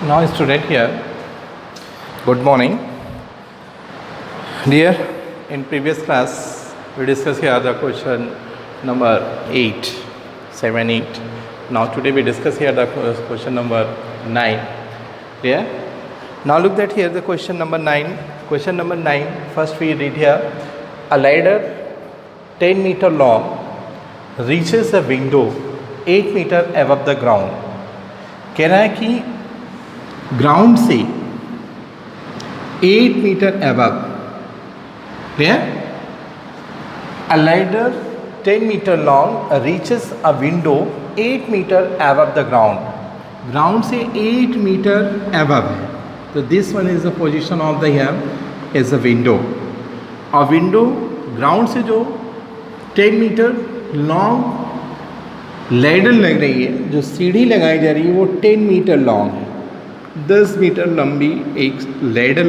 Now, student here, good morning. Dear, in previous class, we discussed here the question number 8, 7, 8. Now, today we discuss here the question number 9. Dear, now look at here the question number 9. Question number 9, first we read here, a ladder 10 meter long reaches a window 8 meter above the ground. कह रहा है कि ground से 8 metre above, clear, a ladder 10 metre long reaches a window 8 metre above the ground. Ground से 8 metre above है, तो this one is the position of the here is a window. और window ग्राउंड से जो 10 मीटर लॉन्ग लैडर लग रही है, जो सीढ़ी लगाई जा रही है वो 10 मीटर लॉन्ग है, 10 मीटर लंबी एक लैडर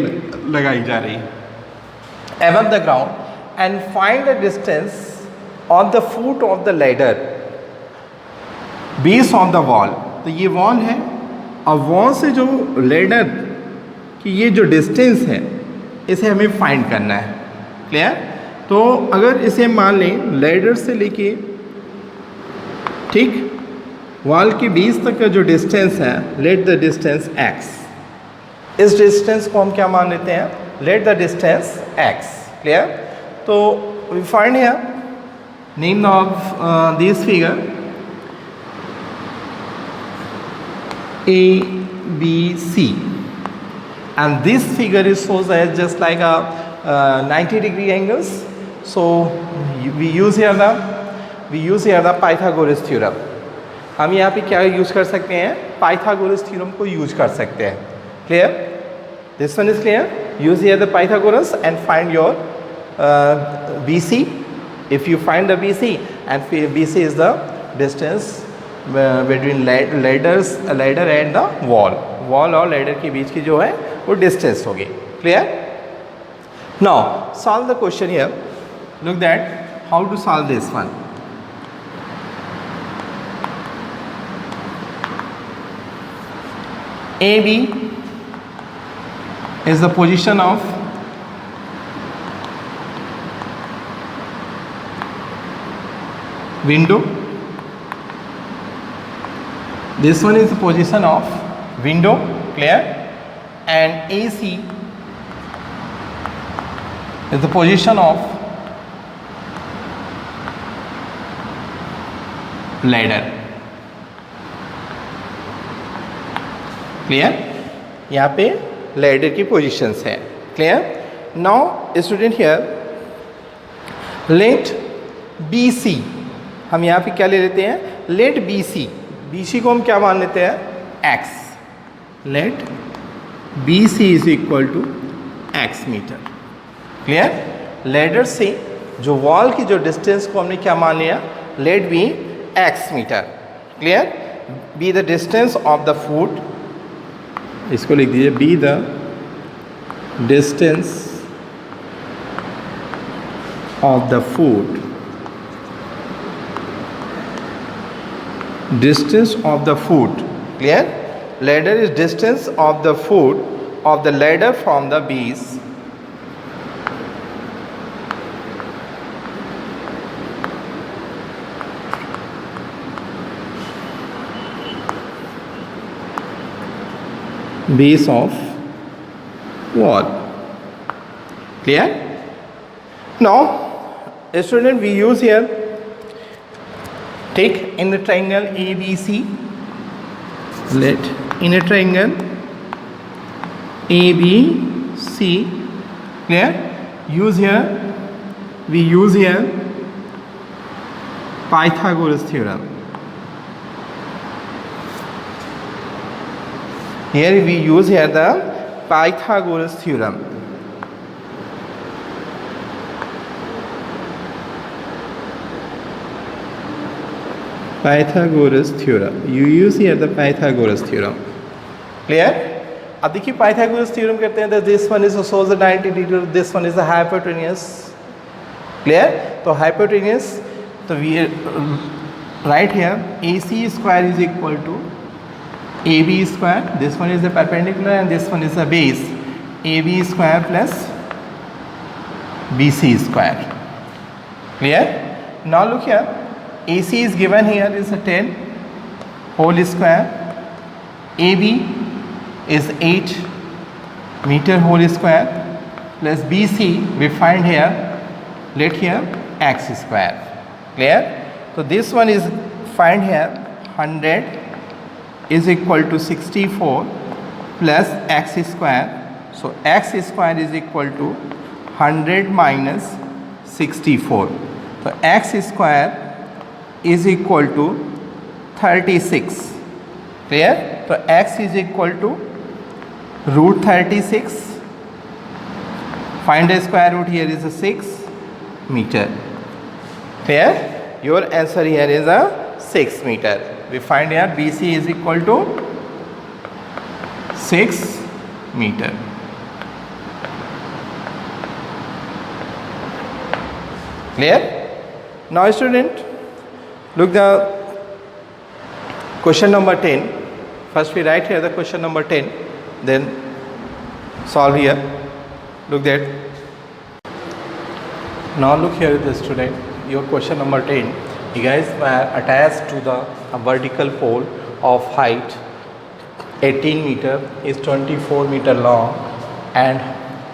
लगाई जा रही है above the ground and find the distance of the foot of the ladder base of the wall. तो ये वॉल है और वॉल से जो लैडर की ये जो डिस्टेंस है इसे हमें फाइंड करना है. क्लियर? तो अगर इसे मान लें लैडर से लेके ठीक वॉल के बेस तक का जो डिस्टेंस है, लेट द डिस्टेंस x. इस डिस्टेंस को हम क्या मान लेते हैं? Let the distance x. Clear? तो we find here name of this figure ABC and this figure is shows as just like a 90-degree angles. So we use here the Pythagoras theorem. हम यहाँ पे क्या use कर सकते हैं? Pythagoras theorem को use कर सकते हैं. Clear? This one is clear. Use here the Pythagoras and find your BC. If you find the BC and BC is the distance between ladder and the wall और ladder के बीच की जो है वो डिस्टेंस होगी. Clear? Now solve the question here. Look that how to solve this one. AB is the position of window. This one is the position of window. Clear? And AC is the position of ladder. Clear? यहाँ पे ladder की positions है. Clear? Now student here let BC, हम यहाँ पे क्या ले लेते हैं? लेट BC को हम क्या मान लेते हैं? x. Let BC is equal to x metre. Clear? Ladder से जो वॉल की जो डिस्टेंस को हमने क्या मान लिया? Let be x metre. Clear? Be the distance of the foot, इसको लिख दीजिए be the distance of the foot, distance of the foot. Clear? Ladder is distance of the foot of the ladder from the base base of wall. Clear? Now student we use here, take in the triangle ABC, let in a triangle ABC. Clear? We use here Pythagoras theorem. Here we use here the Pythagoras theorem. Pythagoras theorem. You use here the Pythagoras theorem. Clear? अब देखिए Pythagoras theorem करते हैं. This one is shows the 90 degree, this one is the hypotenuse. Clear? तो hypotenuse, तो we write here AC square is equal to AB square, this one is the perpendicular and this one is the base, AB square plus BC square. Clear? Now look here, AC is given here is a 10 whole square, AB is 8 meter whole square plus BC we find here, let here x square. Clear? So this one is find here 100 is equal to 64 plus x square. So x square is equal to 100 minus 64. So x square is equal to 36. Clear? So x is equal to root 36. Find the square root here is a 6 meter. Clear? Your answer here is a 6 meter. We find here BC is equal to 6 meter. Clear? Now student, look the question number 10. First we write here the question number 10, then solve here. Look that. Now look here the student, your question number 10. You guys were attached to the vertical pole of height 18 meter, is 24 meter long and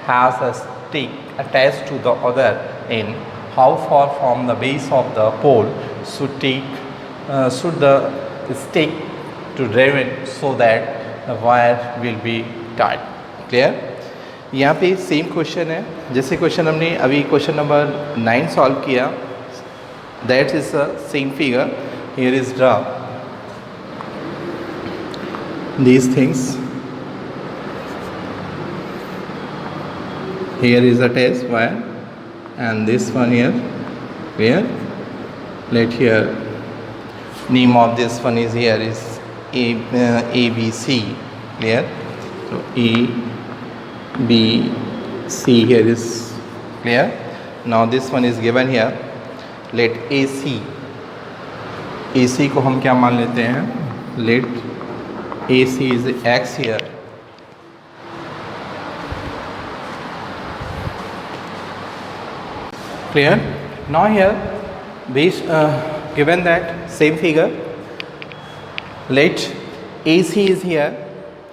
has a stick attached to the other end. How far from the base of the pole should the stick to driven so that the wire will be tied? Clear? यहाँ पे same question है जैसे question हमने अभी question number 9 solve किया. That is the same figure. Here is draw these things. Here is a test wire and this one here. Clear? Let here name of this one is here is ABC. Clear? So A B C here is clear. Now this one is given here. Let AC को हम क्या मान लेते हैं? Let AC is x here. Clear? Now here base given that same figure, let AC is here.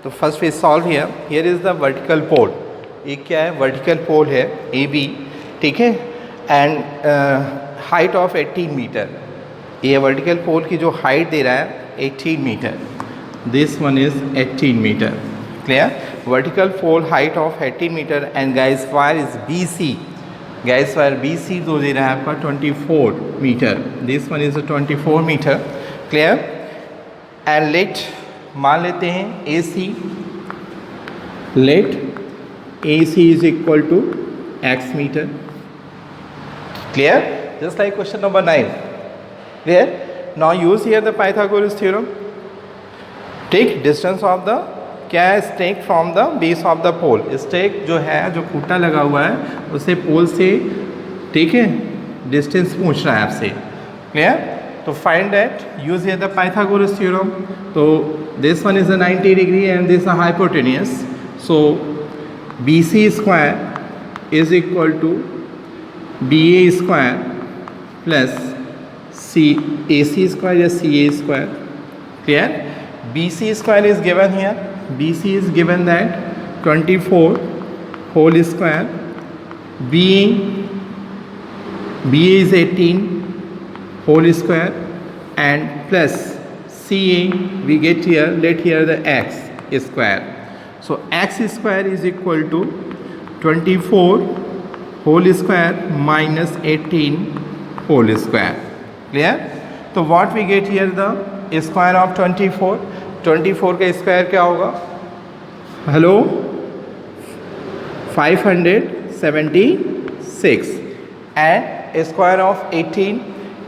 तो first we solve here. Here is the vertical pole. ये क्या है? Vertical pole है AB, ठीक है, and हाइट ऑफ 18 मीटर. ये vertical pole की जो हाइट दे रहा है 18 metre. This one is 18 metre. Clear? Vertical pole height of 18 metre and guys wire is BC. Guys wire BC जो दे रहा है आपका 24 metre. This one is 24 metre. Clear? And let मान लेते हैं AC. Let AC is equal to x metre. Clear? Just like question number 9. Clear? Now use here the Pythagoras theorem. Take distance of the क्या है stake from the base of the pole. Stake जो है जो खूंटा लगा हुआ है उसे पोल से ठीक है डिस्टेंस पूछ रहा है आपसे. Clear? तो find that use here the Pythagoras theorem. तो this one is a 90 degree and this is a hypotenuse. So BC square is equal to BA square plus AC square या CA square. Clear? BC square is given here. BC is given that 24 whole square. BA is 18 whole square and plus CA we get here, let here the x square. So x square is equal to 24 whole square minus 18 whole square. Clear? तो what we get here the square of 24. 24 का square क्या होगा? Hello 576 and square of 18.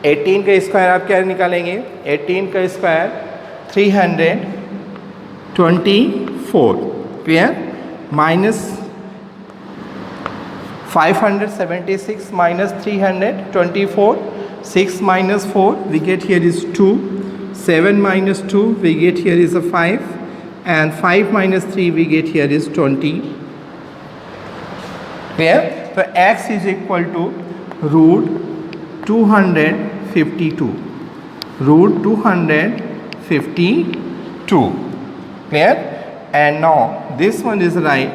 18 का square आप क्या निकालेंगे? 18 का square 324. Clear? Minus 576 minus 324, 6 minus 4 we get here is 2, 7 minus 2 we get here is a 5, and 5 minus 3 we get here is 20. Clear? So x is equal to root 252. Root 252. Clear? And now this one is right.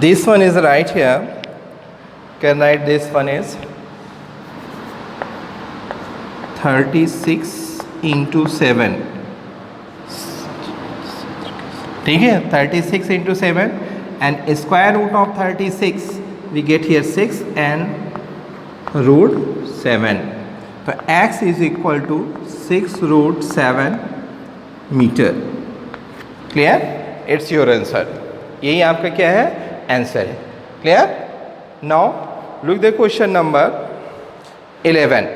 This one is right here. Can write this one is 36 into 7. ठीक है, 36 into 7 and square root of 36 we get here 6 and root 7. तो x is equal to 6 root 7 meter. Clear? It's your answer. यही आपका क्या है? Answer है. Clear? Now look the question number 11.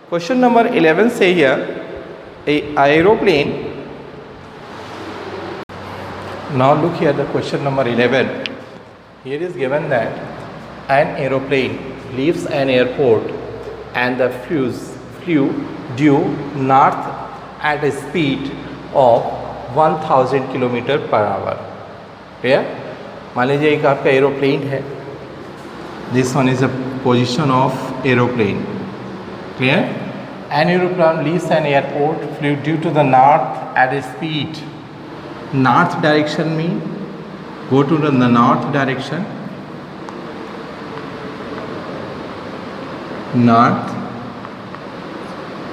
Question number 11 say here a aeroplane. Now look here the question number 11. Here is given that an aeroplane leaves an airport and the flew due north at a speed of 1000 km per hour. Clear? मान लीजिए एक आपका aeroplane है. This one is a position of aeroplane. Clear? An aeroplane leaves an airport, flew due to the north at a speed. North direction mean go to the north direction. North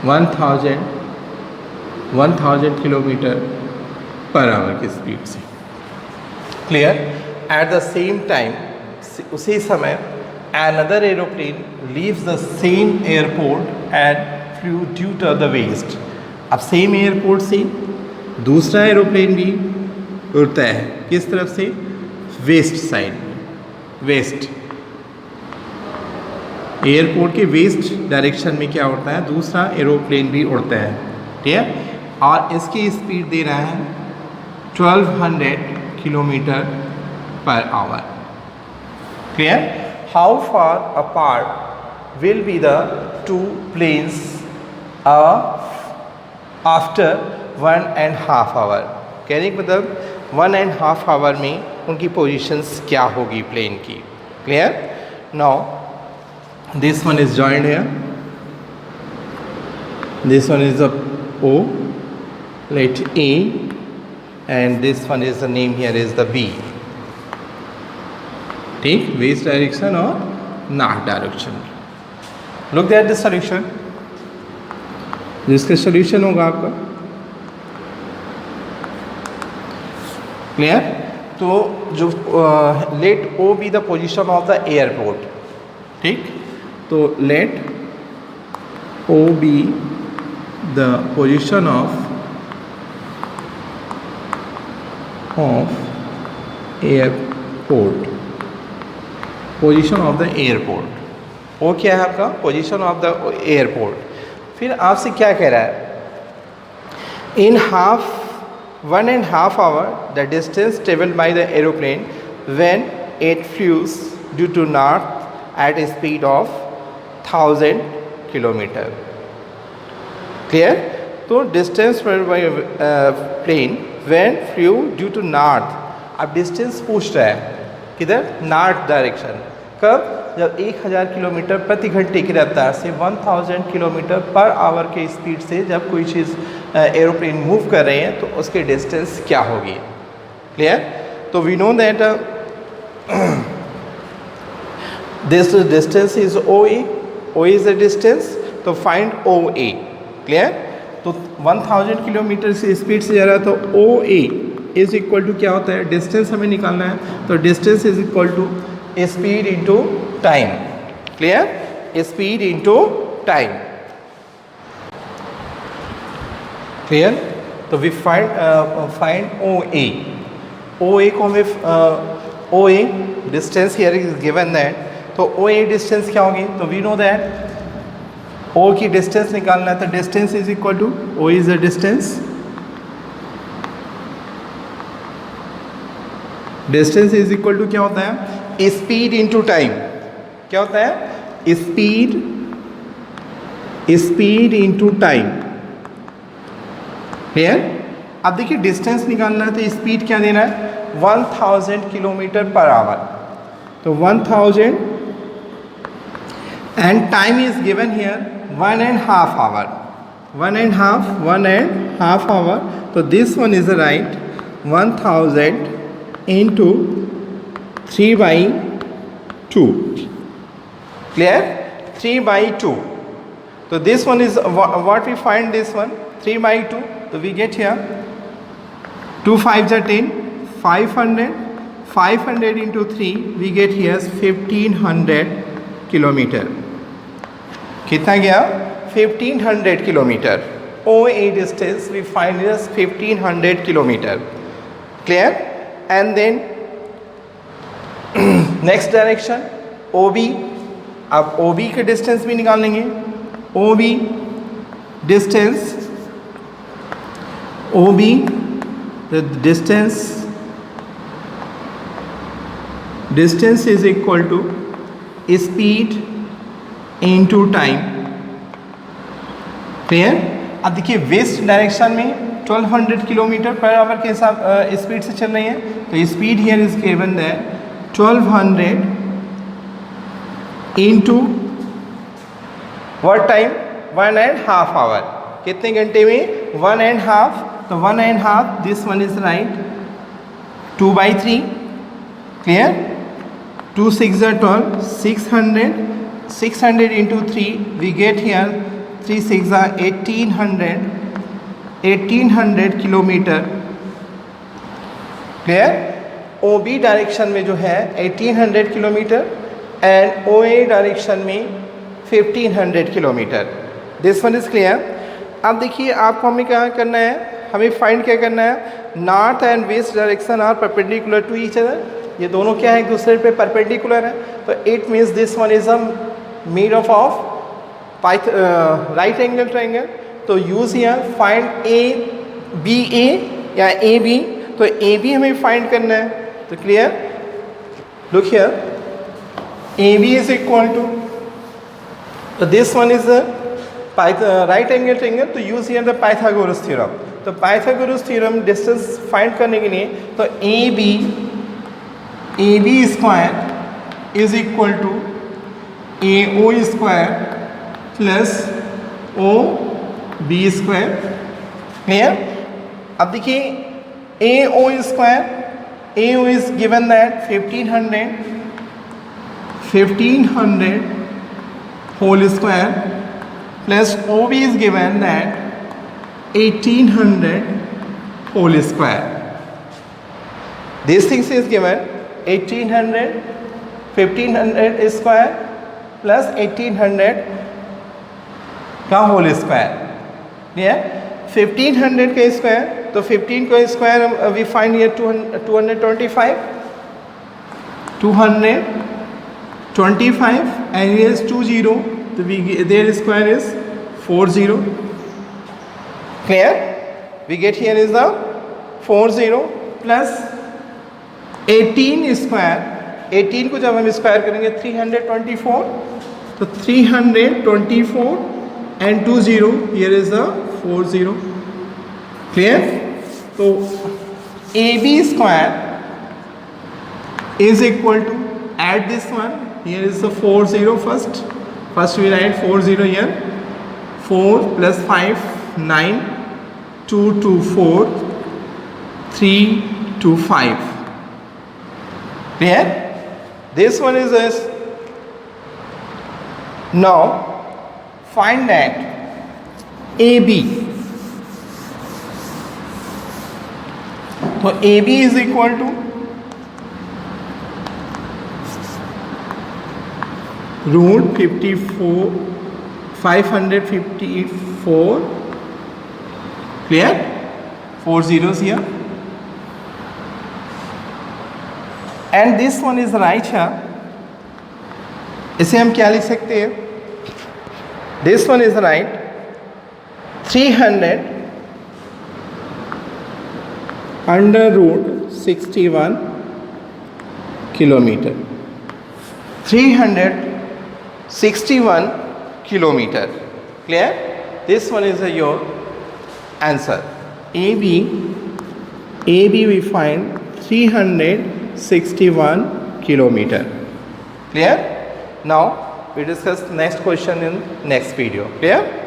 1000 kilometre per hour की speed से. Clear? At the same time, उसी समय another aeroplane leaves the same airport and flew due to the west. अब same airport से दूसरा aeroplane भी उड़ता है. किस तरफ से? West side. वेस्ट एयरपोर्ट के वेस्ट डायरेक्शन में क्या उड़ता है? दूसरा एरोप्लेन भी उड़ता है. ठीक है? और इसकी स्पीड दे रहा है 1200 kilometre per hour. Clear? How far apart will be the two planes after 1.5 hour? कहने का मतलब 1.5 hour में उनकी positions क्या होगी plane की. Clear? Now this one is joined here. This one is the O. Let A and this one is the name here is the B. ठीक, west direction और north direction. Look at the solution. जिसका solution होगा आपका. Clear? तो जो let O be the position of the airport. ठीक, तो let O be the position of airport. Position of the airport. वो क्या है आपका? Position of the airport. फिर आपसे क्या कह रहा है? In 1.5 hour the distance travelled by the aeroplane when it flew due to north eight a speed of 1000 kilometre. Clear? तो distance travelled by plane when flew due to north. अब distance पूछ रहा है किधर? North direction. कब? जब 1000 kilometre प्रति घंटे की रफ्तार से 1000 किलोमीटर पर आवर के स्पीड से जब कोई चीज़ एरोप्लेन मूव कर रहे हैं तो उसके डिस्टेंस क्या होगी. क्लियर? तो we know that this distance is O A. O is the distance. तो फाइंड ओ ए. क्लियर? तो 1000 किलोमीटर से स्पीड से जा रहा है तो O A is equal to क्या होता है? डिस्टेंस हमें निकालना है. तो distance is equal to speed into time. Clear? Speed into time. Clear? तो we find O A. O A को हमें O A distance here is given that. तो ओ ए डिस्टेंस क्या होगी? तो वी नो दैट ओ की distance निकालना है. तो distance is equal to O is the distance. Distance is equal to क्या होता है? Speed into time. क्या होता है? Speed into time. क्लियर? अब देखिए डिस्टेंस निकालना है तो स्पीड क्या देना है, 1000 किलोमीटर पर आवर। तो 1000 and time is given here 1.5 hour. 1.5 hour. तो this one is right 1000 into 3/2। Clear? 3/2. So this one is what we find this one 3/2. So we get here 2 5s are 10, 500 into 3 we get here 1500 kilometre. कितना गया? 1500 kilometre. OA distance we find is 1500 kilometre. Clear? And then next direction OB। अब OB के distance भी निकाल लेंगे। OB the distance is equal to speed into time। Clear? अब देखिए west direction में 1200 किलोमीटर पर आवर के हिसाब स्पीड से चल रही है। तो speed here is given that 1200 into what time, 1.5 hour. कितने घंटे में? 1.5। तो 1.5 this one is right 2/3। Clear? 2 6 are 12, 600 into 3 we get here 3 6 are 1800 kilometre. Clear? OB direction में जो है 1800 किलोमीटर एंड OA डायरेक्शन में 1500 kilometre. This one is clear. अब देखिए आपको हमें क्या करना है, हमें फाइंड क्या करना है, north and west direction are perpendicular to each other. ये दोनों क्या है, एक दूसरे पे परपेंडिकुलर है। तो it means this one is made of right angle triangle. तो यूज हियर फाइंड ABA या AB। तो AB हमें फाइंड करना है। तो clear? Look here AB is equal to, तो this one is right angle triangle. तो use here the Pythagoras theorem. तो पाइथागोरस थ्योरम डिस्टेंस फाइंड करने के लिए तो AB square is equal to AO square plus OB square. Clear? अब देखिए AO square, AO is given that 1500 whole square plus OB is given that 1800 whole square. These things is given 1800, 1500 square plus 1800 का whole square. Clear? 1500 का square, तो 15 का square we find here 225 and here is 20, so their square is 40. Clear? We get here is the 40 plus 18 square। 18 को जब हम square करेंगे 324, तो 324 and 20 here is the 40। Clear? तो AB square is equal to, add this one, here is the 40 first we write 40 here, 4 plus 5 9, 2 to 4, 3 to 5. Clear? This one is this. Now find that AB। तो AB is equal to root 554। Clear? 4 zeros here, and this one is right here। इसे हम क्या लिख सकते हैं? This one is right 300 under root 61 kilometre. 300 61 kilometer. Clear? This one is your answer. AB we find 361 kilometer. Clear? Now we discuss next question in next video. Clear?